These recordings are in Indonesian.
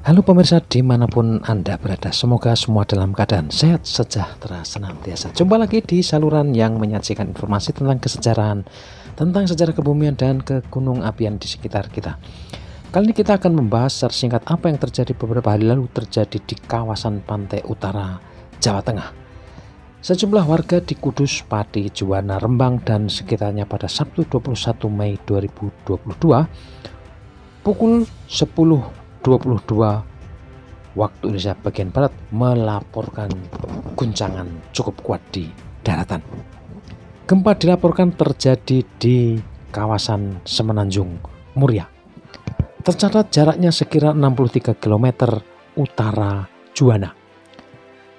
Halo pemirsa dimanapun Anda berada, semoga semua dalam keadaan sehat, sejahtera, senantiasa. Jumpa lagi di saluran yang menyajikan informasi tentang kesejarahan, tentang sejarah kebumian dan kegunung apian di sekitar kita. Kali ini kita akan membahas secara singkat apa yang terjadi beberapa hari lalu terjadi di kawasan pantai utara Jawa Tengah. Sejumlah warga di Kudus, Pati, Juwana, Rembang, dan sekitarnya pada Sabtu 21 Mei 2022 pukul 10.22 waktu Indonesia bagian Barat melaporkan guncangan cukup kuat di daratan. Gempa dilaporkan terjadi di kawasan Semenanjung Muria. Tercatat jaraknya sekira 63 km utara Juwana.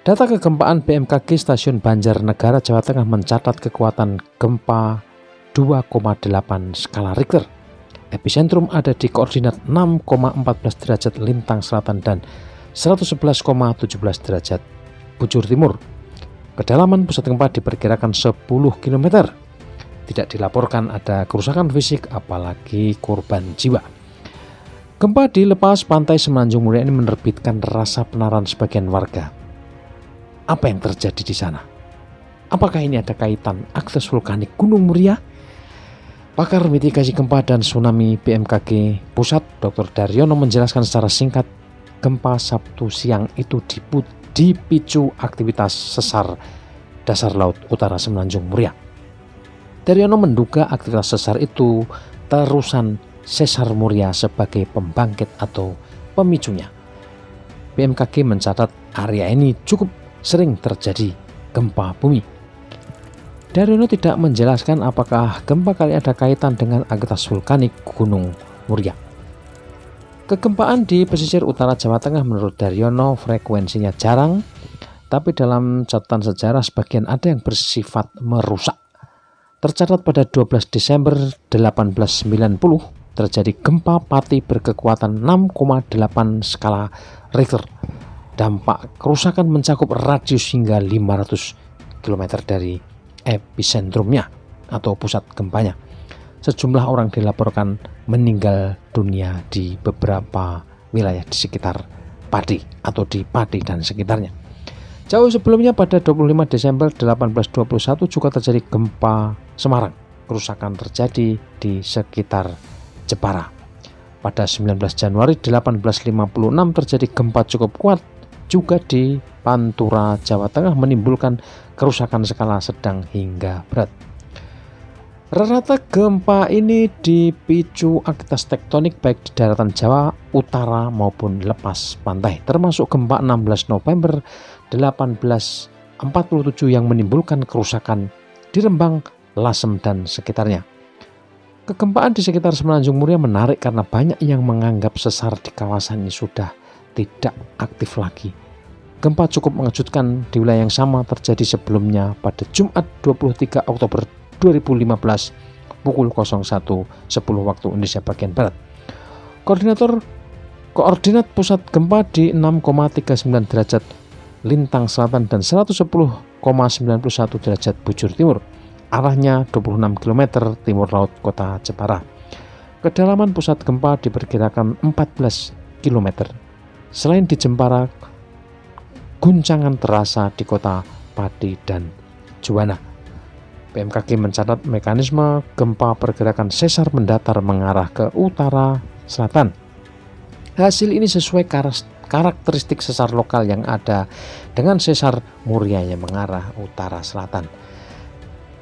Data kegempaan BMKG Stasiun Banjarnegara Jawa Tengah mencatat kekuatan gempa 2,8 skala Richter. Epicentrum ada di koordinat 6,14 derajat lintang selatan dan 111,17 derajat bujur timur. Kedalaman pusat gempa diperkirakan 10 km. Tidak dilaporkan ada kerusakan fisik apalagi korban jiwa. Gempa di lepas pantai Semenanjung Muria ini menerbitkan rasa penasaran sebagian warga. Apa yang terjadi di sana? Apakah ini ada kaitan aktivitas vulkanik Gunung Muria? Pakar mitigasi gempa dan tsunami BMKG Pusat, Dr. Daryono menjelaskan secara singkat, gempa Sabtu siang itu dipicu aktivitas sesar dasar laut utara Semenanjung Muria. Daryono menduga aktivitas sesar itu terusan sesar Muria sebagai pembangkit atau pemicunya. BMKG mencatat area ini cukup sering terjadi gempa bumi. Daryono tidak menjelaskan apakah gempa kali ada kaitan dengan aktivitas vulkanik Gunung Muria. Kegempaan di pesisir utara Jawa Tengah menurut Daryono frekuensinya jarang, tapi dalam catatan sejarah sebagian ada yang bersifat merusak. Tercatat pada 12 Desember 1890 terjadi gempa Pati berkekuatan 6,8 skala Richter. Dampak kerusakan mencakup radius hingga 500 km dari epicentrumnya atau pusat gempanya. Sejumlah orang dilaporkan meninggal dunia di beberapa wilayah di sekitar Pati atau di Pati dan sekitarnya. Jauh sebelumnya pada 25 Desember 1821 juga terjadi gempa Semarang. Kerusakan terjadi di sekitar Jepara. Pada 19 Januari 1856 terjadi gempa cukup kuat juga di Pantura, Jawa Tengah menimbulkan kerusakan skala sedang hingga berat. Rata gempa ini dipicu aktivitas tektonik baik di daratan Jawa Utara maupun lepas pantai, termasuk gempa 16 November 1847 yang menimbulkan kerusakan di Rembang, Lasem, dan sekitarnya. Kegempaan di sekitar Semenanjung Muria menarik karena banyak yang menganggap sesar di kawasan ini sudah tidak aktif lagi. Gempa cukup mengejutkan di wilayah yang sama terjadi sebelumnya pada Jumat 23 Oktober 2015 pukul 01.10 waktu Indonesia bagian Barat. Koordinat pusat gempa di 6,39 derajat lintang selatan dan 110,91 derajat bujur timur. Arahnya 26 km timur laut kota Jepara. Kedalaman pusat gempa diperkirakan 14 km. Selain di Jepara, guncangan terasa di kota Pati dan Juwana. BMKG mencatat mekanisme gempa pergerakan sesar mendatar mengarah ke utara selatan. Hasil ini sesuai karakteristik sesar lokal yang ada dengan sesar Muria yang mengarah utara selatan.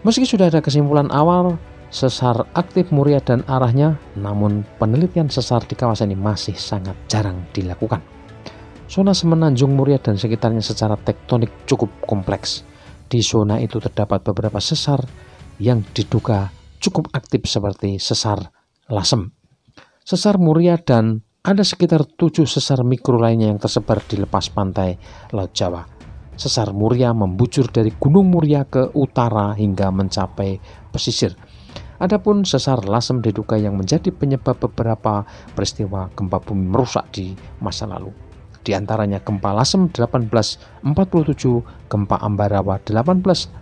Meski sudah ada kesimpulan awal sesar aktif Muria dan arahnya, namun penelitian sesar di kawasan ini masih sangat jarang dilakukan. Zona Semenanjung Muria dan sekitarnya secara tektonik cukup kompleks. Di zona itu terdapat beberapa sesar yang diduga cukup aktif seperti sesar Lasem, sesar Muria, dan ada sekitar 7 sesar mikro lainnya yang tersebar di lepas pantai Laut Jawa. Sesar Muria membujur dari Gunung Muria ke utara hingga mencapai pesisir. Adapun sesar Lasem diduga yang menjadi penyebab beberapa peristiwa gempa bumi merusak di masa lalu. Di antaranya gempa Lasem 1847, gempa Ambarawa 1865,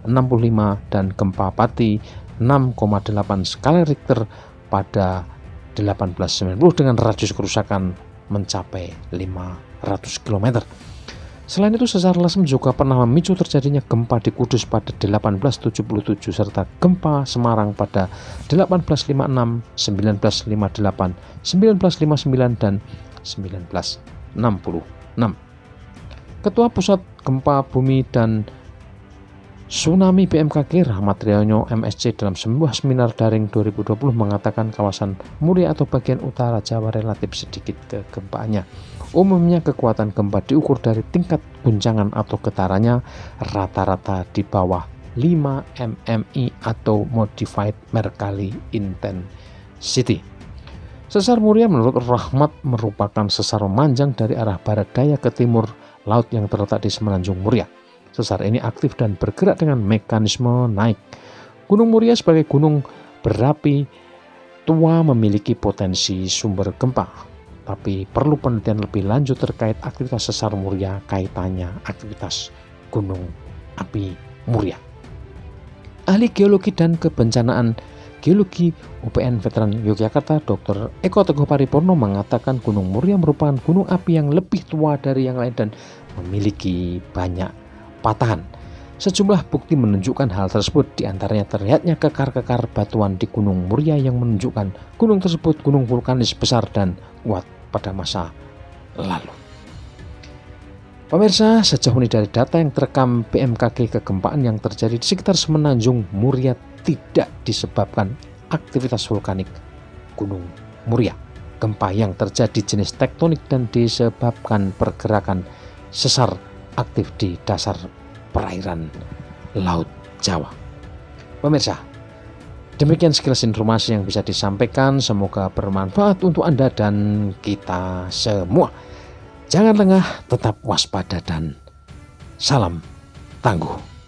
dan gempa Pati 6,8 skala Richter pada 1890 dengan radius kerusakan mencapai 500 km. Selain itu, sesar lesem juga pernah memicu terjadinya gempa di Kudus pada 1877 serta gempa Semarang pada 1856, 1958, 1959, dan 1966. Ketua Pusat Gempa Bumi dan Tsunami BMKG Rahmat Riono MSC dalam sebuah seminar daring 2020 mengatakan kawasan Muria atau bagian utara Jawa relatif sedikit kegempaannya. Umumnya kekuatan gempa diukur dari tingkat guncangan atau getarannya rata-rata di bawah 5 mmi atau Modified Mercalli Intensity. Sesar Muria menurut Rahmat merupakan sesar memanjang dari arah barat daya ke timur laut yang terletak di semenanjung Muria. Sesar ini aktif dan bergerak dengan mekanisme naik. Gunung Muria sebagai gunung berapi tua memiliki potensi sumber gempa, tapi perlu penelitian lebih lanjut terkait aktivitas sesar Muria kaitannya aktivitas gunung api Muria. Ahli geologi dan kebencanaan geologi UPN Veteran Yogyakarta Dr. Eko Teguh Paripurno mengatakan Gunung Muria merupakan gunung api yang lebih tua dari yang lain dan memiliki banyak patahan. Sejumlah bukti menunjukkan hal tersebut, diantaranya terlihatnya kekar-kekar batuan di Gunung Muria yang menunjukkan gunung tersebut gunung vulkanis besar dan kuat pada masa lalu. Pemirsa, sejauh ini dari data yang terekam BMKG, kegempaan yang terjadi di sekitar semenanjung Muria tidak disebabkan aktivitas vulkanik Gunung Muria. Gempa yang terjadi jenis tektonik dan disebabkan pergerakan sesar aktif di dasar perairan Laut Jawa. Pemirsa, demikian sekilas informasi yang bisa disampaikan, semoga bermanfaat untuk Anda dan kita semua. Jangan lengah, tetap waspada dan salam tangguh.